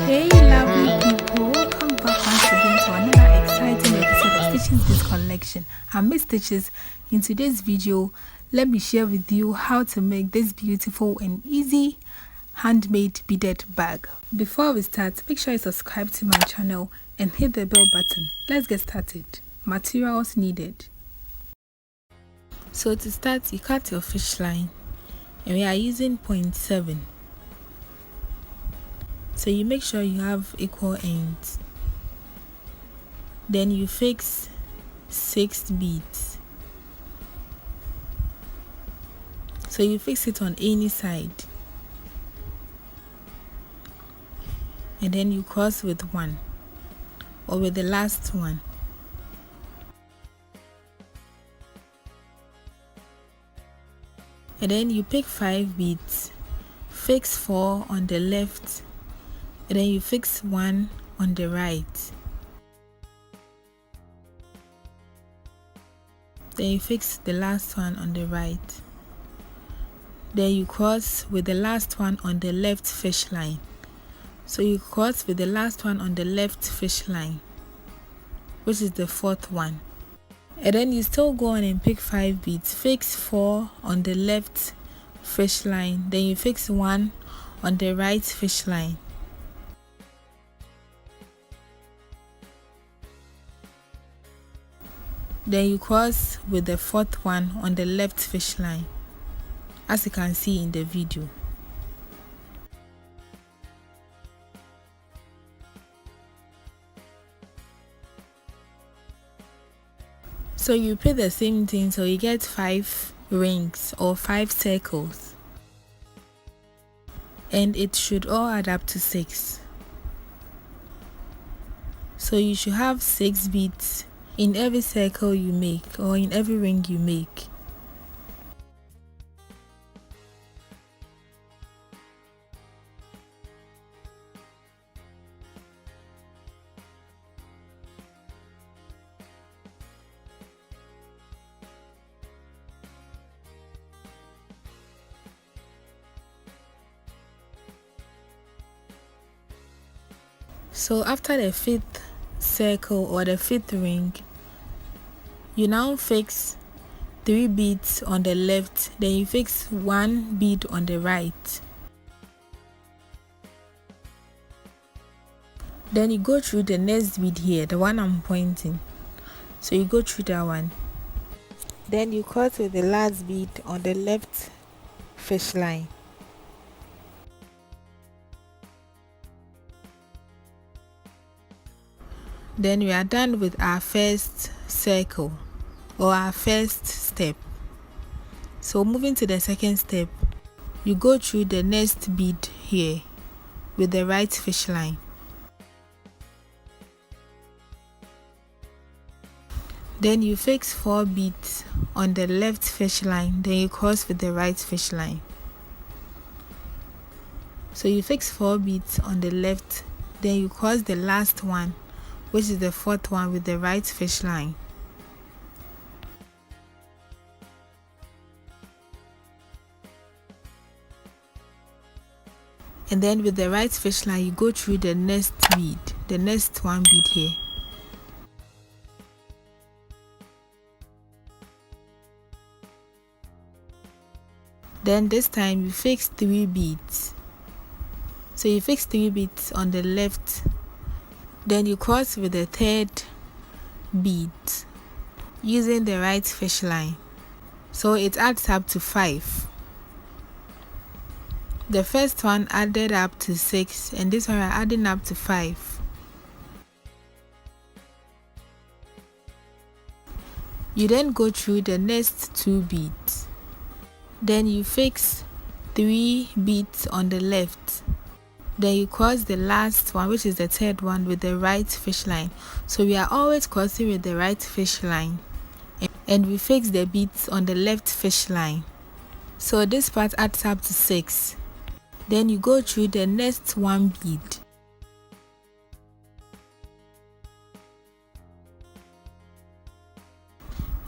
Hey lovely people, welcome back once again to another exciting episode of Stitches This Collection. I'm Miss Stitches. In today's video, let me share with you how to make this beautiful and easy handmade beaded bag. Before we start, make sure you subscribe to my channel and hit the bell button. Let's get started. Materials needed. So to start, you cut your fish line and we are using 0.7. So you make sure you have equal ends. Then you fix 6 beads. So you fix it on any side. And then you cross with 1 or with the last one. And then you pick 5 beads, fix 4 on the left, and then you fix 1 on the right. Then you fix the last one on the right. Then you cross with the last one on the left fish line. So you cross with the last one on the left fish line, which is the 4th one. And then you still go on and pick 5 beads, fix 4 on the left fish line, then you fix 1 on the right fish line. Then you cross with the 4th one on the left fish line, as you can see in the video. So you repeat the same thing so you get 5 rings or 5 circles, and it should all add up to 6. So you should have 6 beads in every circle you make or in every ring you make. So after the 5th circle or the 5th ring, you now fix 3 beads on the left, then you fix 1 bead on the right. Then you go through the next bead here, the one I'm pointing. So you go through that one. Then you cut with the last bead on the left fish line. Then we are done with our first circle or our first step. So moving to the second step, you go through the next bead here with the right fish line. Then you fix 4 beads on the left fish line, then you cross with the right fish line. So you fix 4 beads on the left, then you cross the last one, which is the 4th one, with the right fish line. And then with the right fish line, you go through the next bead, the next one bead here. Then this time you fix 3 beads. So you fix 3 beads on the left, then you cross with the 3rd bead using the right fish line. So it adds up to 5. The first one added up to 6, and this one are adding up to 5. You then go through the next 2 beads. Then you fix 3 beads on the left. Then you cross the last one, which is the 3rd one, with the right fish line. So we are always crossing with the right fish line, and we fix the beads on the left fish line. So this part adds up to 6. Then you go through the next 1 bead.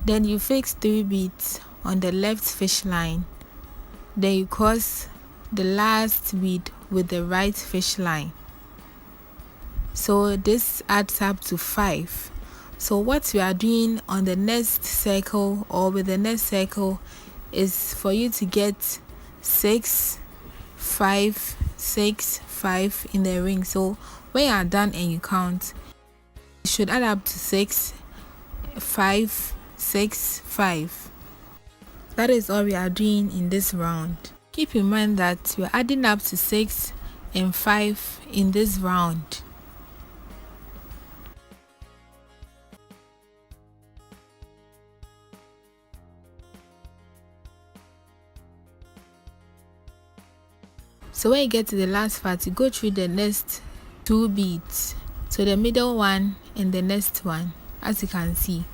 Then you fix 3 beads on the left fish line. Then you cross the last bead with the right fish line. so this adds up to 5. So what we are doing on the next circle or with the next circle is for you to get 6, 5, 6, 5 in the ring. So when you are done and you count, it should add up to 6, 5, 6, 5. That is all we are doing in this round. Keep in mind that we are adding up to 6 and 5 in this round. So when you get to the last part, you go through the next 2 beads. So the middle one and the next one, as you can see.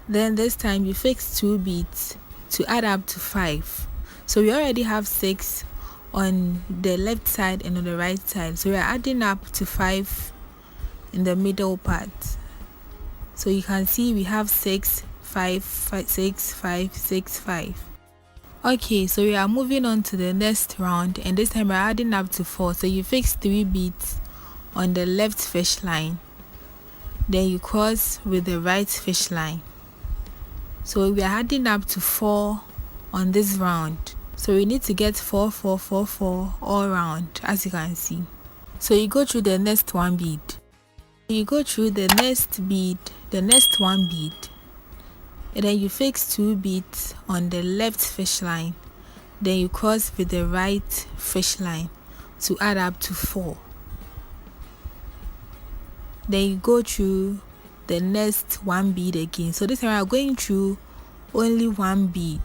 Then this time you fix 2 beads to add up to 5. So we already have 6 on the left side and on the right side. So we are adding up to 5 in the middle part. So you can see we have 6, 5, 5, 6, 5, 6, 5. Okay, so we are moving on to the next round, and this time we're adding up to 4. So you fix 3 beads on the left fish line, then you cross with the right fish line. So we are adding up to 4 on this round. So we need to get 4, 4, 4, 4 all round, as you can see. So you go through the next 1 bead. You go through the next bead, the next 1 bead. And then you fix 2 beads on the left fish line, then you cross with the right fish line to add up to 4. Then you go through the next 1 bead again. So this time we are going through only 1 bead.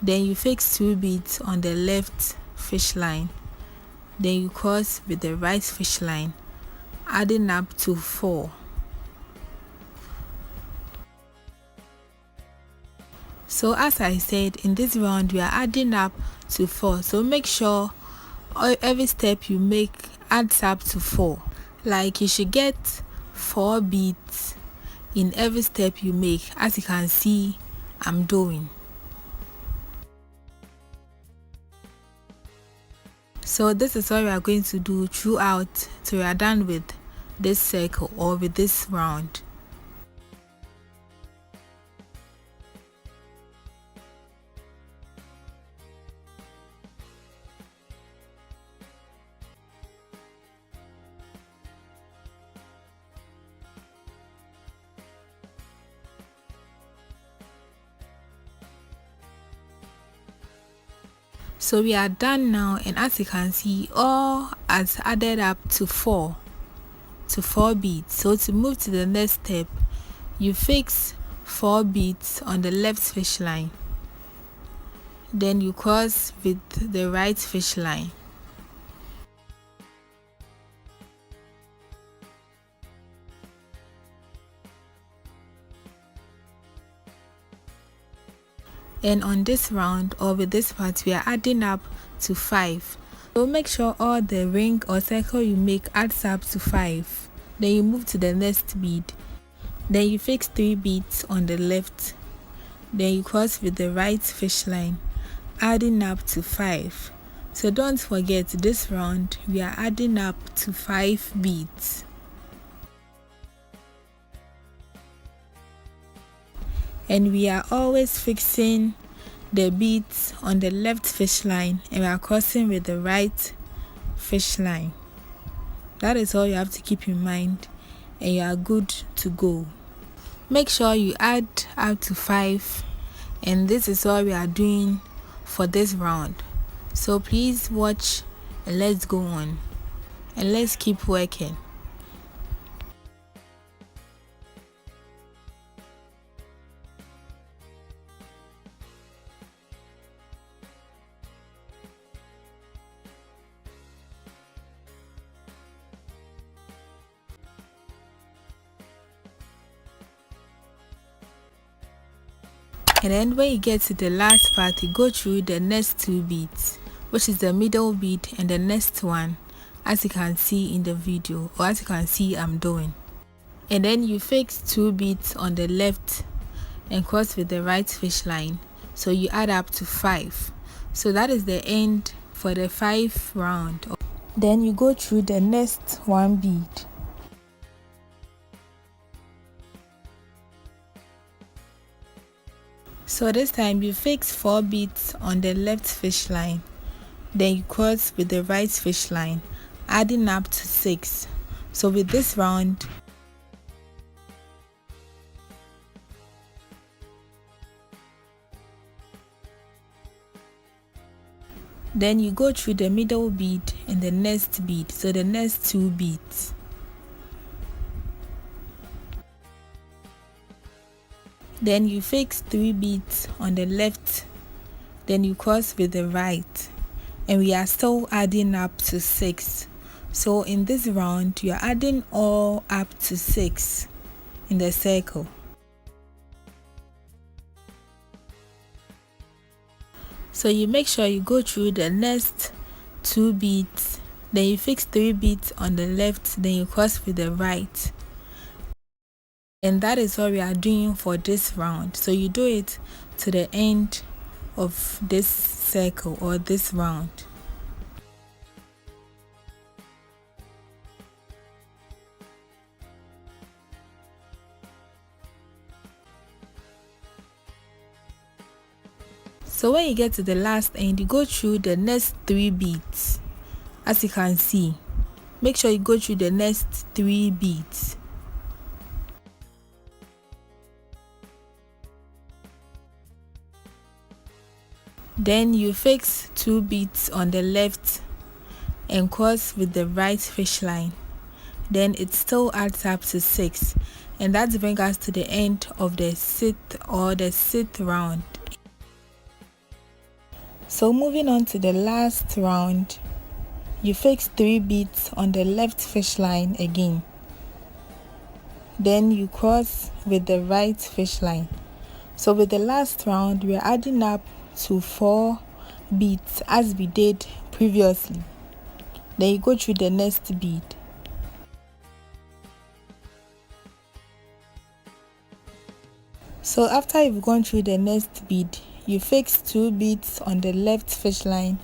Then you fix 2 beads on the left fish line, then you cross with the right fish line, adding up to 4. So as I said, in this round we are adding up to 4. So make sure every step you make adds up to 4. Like you should get 4 beads in every step you make, as you can see I'm doing. So this is what we are going to do throughout till we are done with this circle or with this round. So we are done now, and as you can see, all has added up to 4 beads. So to move to the next step, you fix 4 beads on the left fish line, then you cross with the right fish line. And on this round or with this part, we are adding up to 5. So make sure all the ring or circle you make adds up to 5. Then you move to the next bead. Then you fix 3 beads on the left. Then you cross with the right fish line, adding up to 5. So don't forget, this round we are adding up to 5 beads. And we are always fixing the beads on the left fish line, and we are crossing with the right fish line. That is all you have to keep in mind, and you are good to go. Make sure you add up to 5, and this is all we are doing for this round. So please watch and let's go on, and let's keep working. And then when you get to the last part, you go through the next 2 beads, which is the middle bead and the next one, as you can see in the video, or as you can see I'm doing. And then you fix 2 beads on the left and cross with the right fish line, so you add up to 5. So that is the end for the 5th round Then you go through the next one bead. So this time you fix 4 beads on the left fish line, then you cross with the right fish line, adding up to 6. So with this round, then you go through the middle bead and the next bead, so the next 2 beads. Then you fix 3 beads on the left, then you cross with the right, and we are still adding up to 6. So in this round, you are adding all up to 6 in the circle. So you make sure you go through the next 2 beads, then you fix 3 beads on the left, then you cross with the right. And that is what we are doing for this round. So you do it to the end of this circle or this round. So when you get to the last end, you go through the next 3 beads. As you can see, make sure you go through the next 3 beads. Then you fix 2 beads on the left and cross with the right fish line. Then it still adds up to 6, and that brings us to the end of the 6th round. So moving on to the last round, you fix 3 beads on the left fish line again. Then you cross with the right fish line. So with the last round, we are adding up to 4 beads as we did previously. Then you go through the next bead. So after you've gone through the next bead, you fix 2 beads on the left fish line,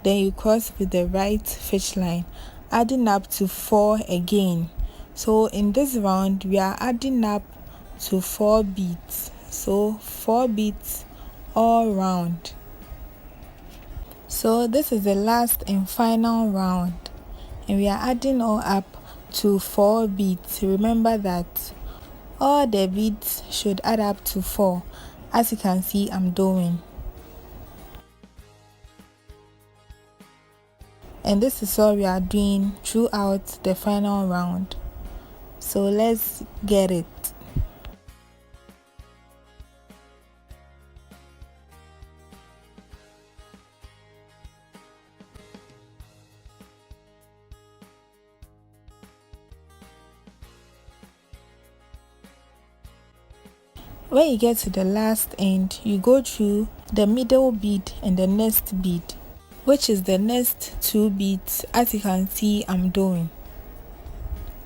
then you cross with the right fish line, adding up to 4 again. So in this round, we are adding up to 4 beads. So 4 beads all round. So this is the last and final round, and we are adding all up to 4 beads. Remember that all the beads should add up to 4, as you can see I'm doing. And this is what we are doing throughout the final round. So let's get it. When you get to the last end, you go through the middle bead and the next bead, which is the next 2 beads, as you can see I'm doing.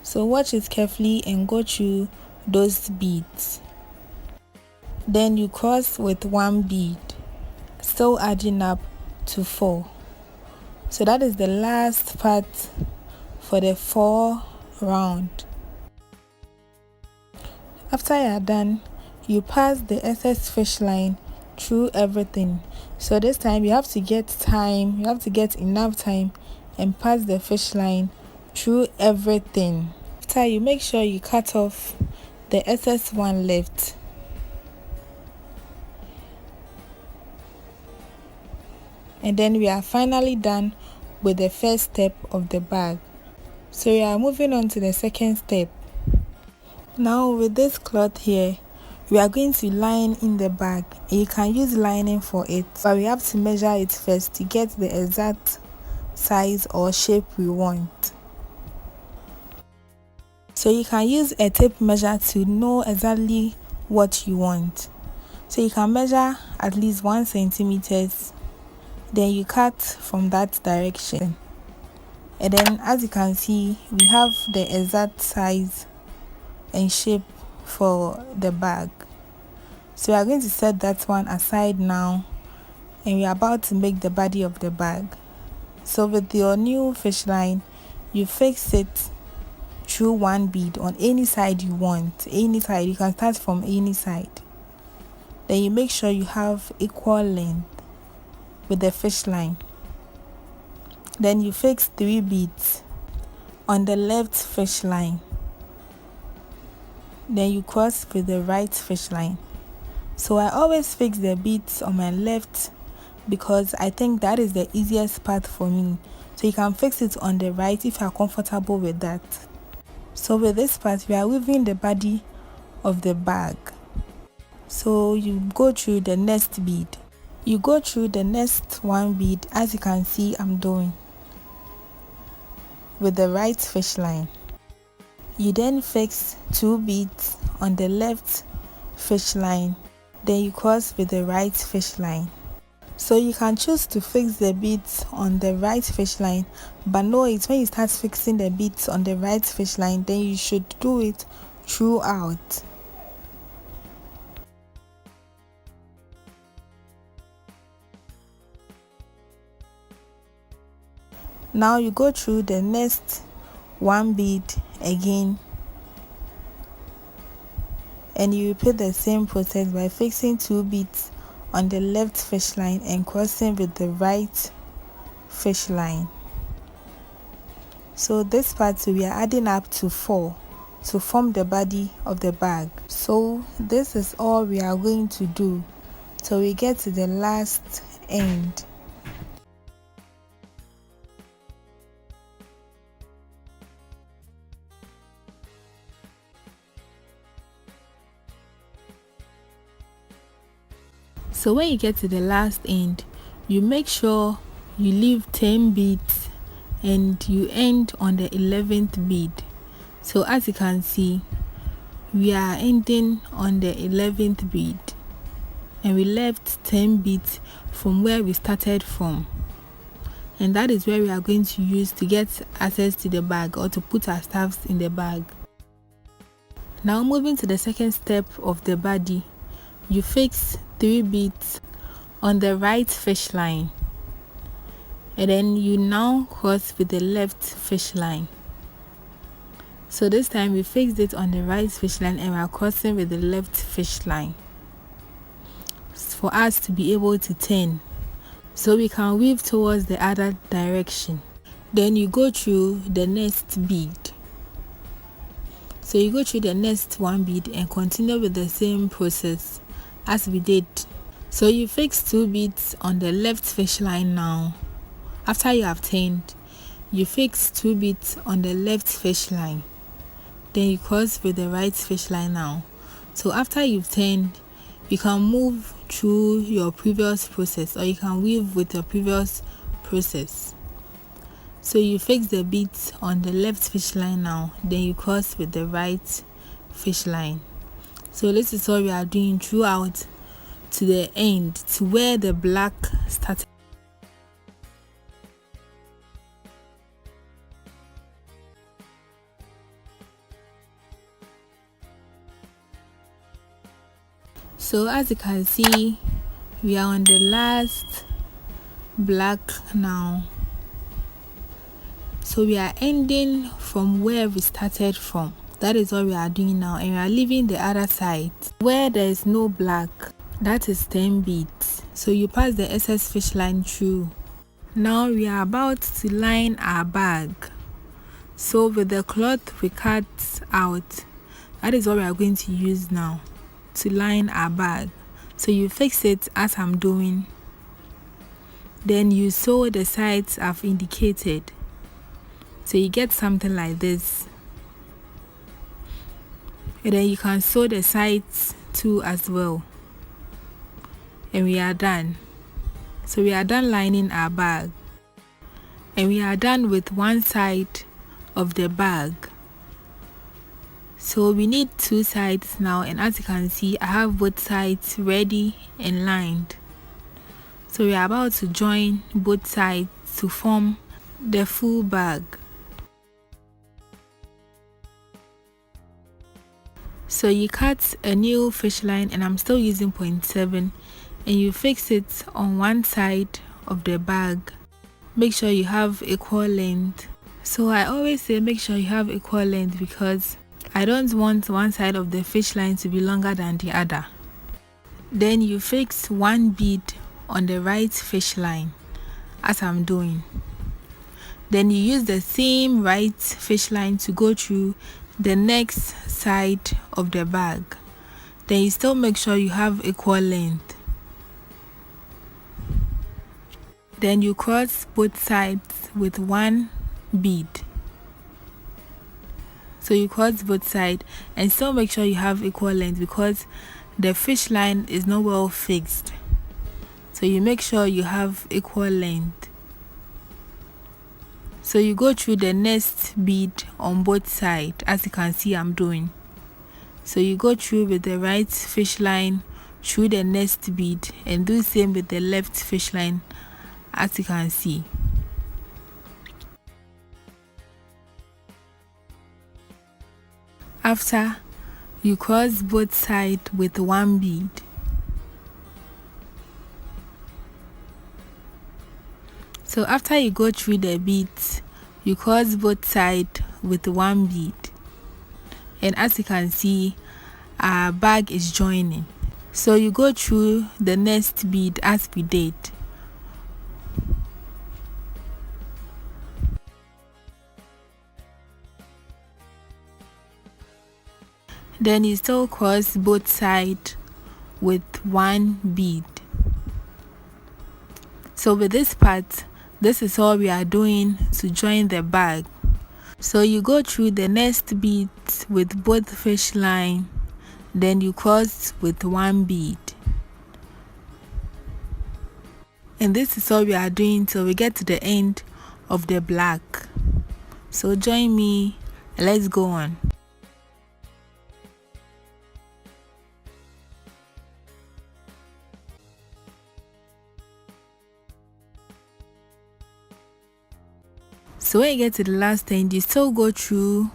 So watch it carefully and go through those beads. Then you cross with 1 bead, still adding up to 4. So that is the last part for the 4 round. After you are done, you pass the excess fish line through everything. So this time you have to get enough time and pass the fish line through everything. After, you make sure you cut off the excess one left. And then we are finally done with the first step of the bag. So we are moving on to the second step. Now with this cloth here, we are going to line in the bag. You can use lining for it, but we have to measure it first to get the exact size or shape we want. So you can use a tape measure to know exactly what you want. So you can measure at least 1 centimeters, then you cut from that direction. And then as you can see, we have the exact size and shape for the bag. So we are going to set that one aside now, and we are about to make the body of the bag. So with your new fish line, you fix it through one bead on any side you want. Any side, you can start from any side. Then you make sure you have equal length with the fish line. Then you fix 3 beads on the left fish line. Then you cross with the right fish line. So I always fix the beads on my left because I think that is the easiest part for me. So you can fix it on the right if you are comfortable with that. So with this part, we are weaving the body of the bag. So you go through the next bead. You go through the next 1 bead, as you can see I'm doing, with the right fish line. You then fix 2 beads on the left fish line. Then you cross with the right fish line. So you can choose to fix the beads on the right fish line, but know it when you start fixing the beads on the right fish line, then you should do it throughout. Now you go through the next 1 bead again, and you repeat the same process by fixing 2 beads on the left fish line and crossing with the right fish line. So this part we are adding up to 4 to form the body of the bag. So this is all we are going to do till we get to the last end. So when you get to the last end, you make sure you leave 10 beads and you end on the 11th bead. So as you can see, we are ending on the 11th bead and we left 10 beads from where we started from, and that is where we are going to use to get access to the bag or to put our stuffs in the bag. Now moving to the second step of the body, you fix 3 beads on the right fish line, and then you now cross with the left fish line. So this time we fixed it on the right fish line and we are crossing with the left fish line for us to be able to turn so we can weave towards the other direction. Then you go through the next bead. So you go through the next 1 bead and continue with the same process as we did. So you fix 2 beads on the left fish line now. After you have turned, you fix 2 beads on the left fish line. Then you cross with the right fish line now. So after you've turned, you can move through your previous process or you can weave with your previous process. So you fix the beads on the left fish line now. Then you cross with the right fish line. So this is what we are doing throughout to the end, to where the black started. So as you can see, we are on the last black now. So we are ending from where we started from. That is what we are doing now, and we are leaving the other side where there is no black. That is 10 beads. So you pass the excess fish line through. Now we are about to line our bag. So with the cloth we cut out, that is what we are going to use now to line our bag. So you fix it as I'm doing. Then you sew the sides I've indicated. So you get something like this. And then you can sew the sides too as well. And we are done. So we are done lining our bag. And we are done with one side of the bag. So we need 2 sides now, and as you can see, I have both sides ready and lined. So we are about to join both sides to form the full bag. So you cut a new fish line, and I'm still using 0.7, and you fix it on one side of the bag. make sure you have equal length. So I always say make sure you have equal length because I don't want one side of the fish line to be longer than the other. Then you fix one bead on the right fish line as I'm doing. Then you use the same right fish line to go through the next side of the bag. Then you still make sure you have equal length. Then you cross both sides with one bead. So you cross both sides and still make sure you have equal length because the fish line is not well fixed. So you make sure you have equal length. So you go through the next bead on both sides as you can see I'm doing. So you go through with the right fish line through the next bead and do the same with the left fish line as you can see. After, you cross both sides with one bead. So after you go through the beads, you cross both sides with one bead. And as you can see, our bag is joining. So you go through the next bead as we did. Then you still cross both sides with one bead. So with this part, this is all we are doing to join the bag. So you go through the next beads with both fish line, then you cross with one bead. And this is all we are doing till we get to the end of the black. So join me, let's go on. So when you get to the last end, you still go through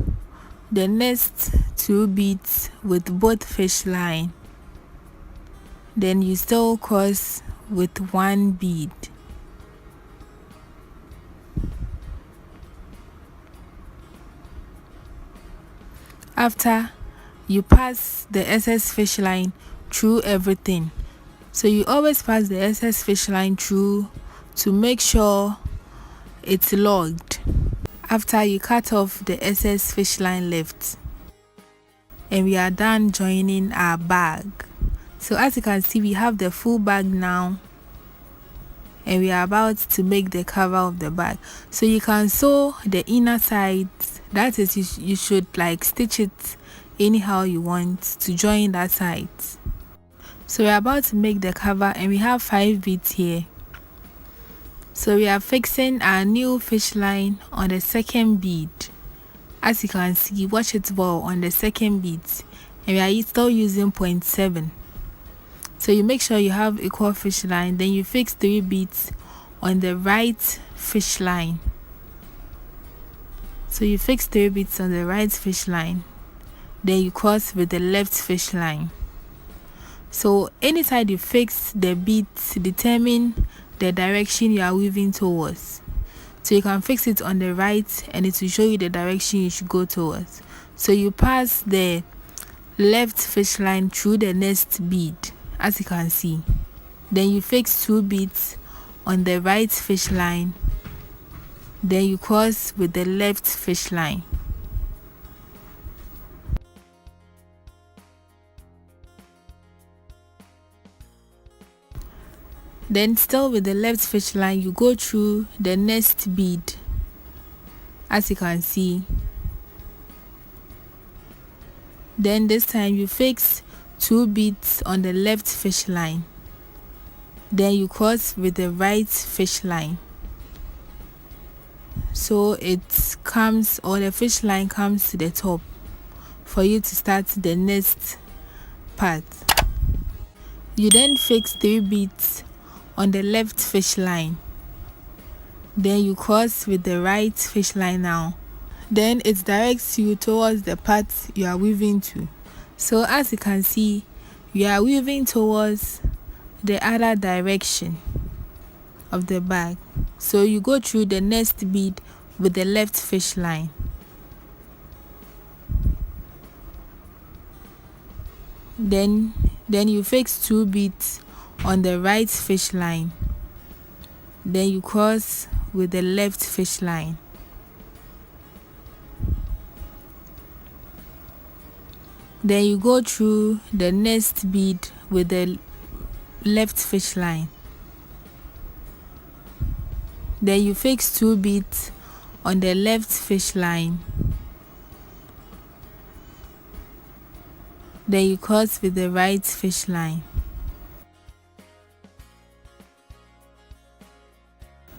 the next two beads with both fish line. Then you still cross with one bead. After, you pass the excess fish line through everything. So you always pass the excess fish line through to make sure it's logged. After, you cut off the excess fish line left. And we are done joining our bag. So as you can see, we have the full bag now. And we are about to make the cover of the bag. So you can sew the inner sides. That is, you should like stitch it anyhow you want to join that side. So we are about to make the cover and we have 5 beads here. So we are fixing our new fish line on the second bead. As you can see, watch it well on the second bead. And we are still using 0.7. So you make sure you have equal fish line. Then you fix 3 beads on the right fish line. So you fix 3 beads on the right fish line. Then you cross with the left fish line. So anytime you fix the beads, determine the direction you are weaving towards. So you can fix it on the right and it will show you the direction you should go towards. So you pass the left fish line through the next bead, as you can see. Then you fix 2 beads on the right fish line. Then you cross with the left fish line. Then still with the left fish line, you go through the next bead, as you can see. Then this time you fix 2 beads on the left fish line. Then you cross with the right fish line. So it comes, or the fish line comes to the top for you to start the next part. You then fix 3 beads on the left fish line. Then you cross with the right fish line now. Then it directs you towards the part you are weaving to. So as you can see, you are weaving towards the other direction. of the bag. So you go through the next bead with the left fish line. Then you fix 2 beads on the right fish line. Then you cross with the left fish line. Then you go through the next bead with the left fish line. Then you fix 2 beads on the left fish line. Then you cross with the right fish line.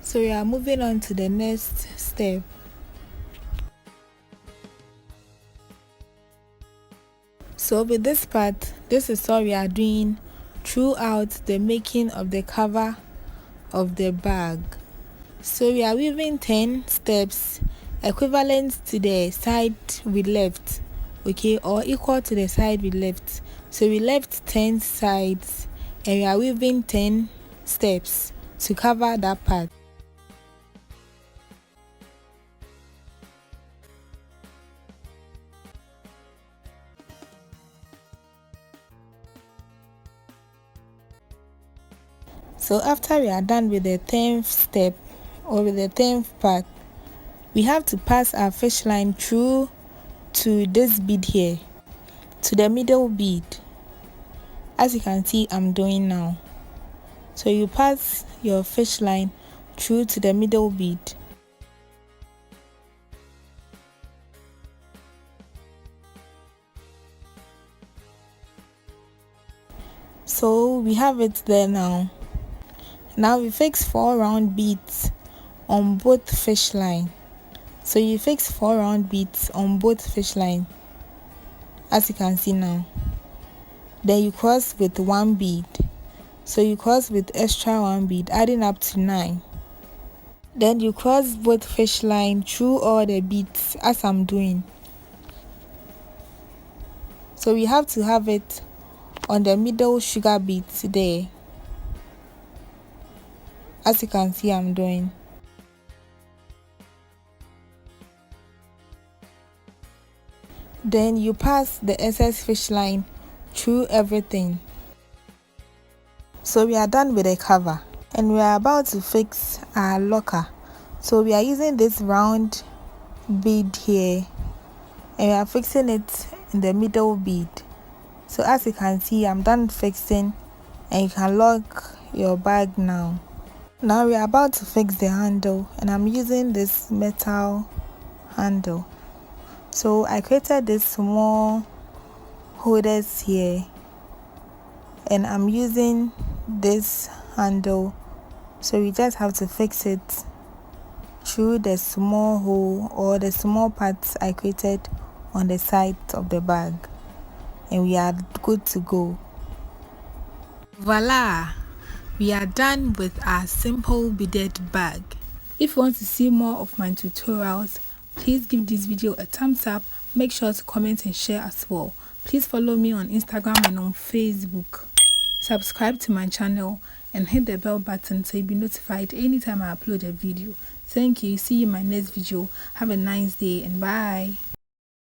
So we are moving on to the next step. So with this part, this is what we are doing throughout the making of the cover of the bag. So we are weaving 10 steps equivalent to the side we left, okay, or equal to the side we left. So we left 10 sides and we are weaving 10 steps to cover that part. So after we are done with the 10th step or with the 10th part, we have to pass our fish line through to this bead here, to the middle bead, as you can see I'm doing now. So you pass your fish line through to the middle bead. So we have it there now. Now we fix 4 round beads on both fish line. So you fix 4 round beads on both fish line, as you can see now. Then you cross with 1 bead. So you cross with extra 1 bead, adding up to 9. Then you cross both fish line through all the beads as I'm doing. So we have to have it on the middle sugar beads there, as you can see I'm doing. Then you pass the excess fish line through everything. So we are done with the cover and we are about to fix our locker. So we are using this round bead here and we are fixing it in the middle bead. So as you can see, I'm done fixing and you can lock your bag now. Now we are about to fix the handle and I'm using this metal handle. So I created this small holders here and I'm using this handle. So we just have to fix it through the small hole or the small parts I created on the side of the bag, and we are good to go. Voila! We are done with our simple beaded bag. If you want to see more of my tutorials, please give this video a thumbs up. Make sure to comment and share as well. Please follow me on Instagram and on Facebook. Subscribe to my channel and hit the bell button so you'll be notified anytime I upload a video. Thank you. See you in my next video. Have a nice day and bye.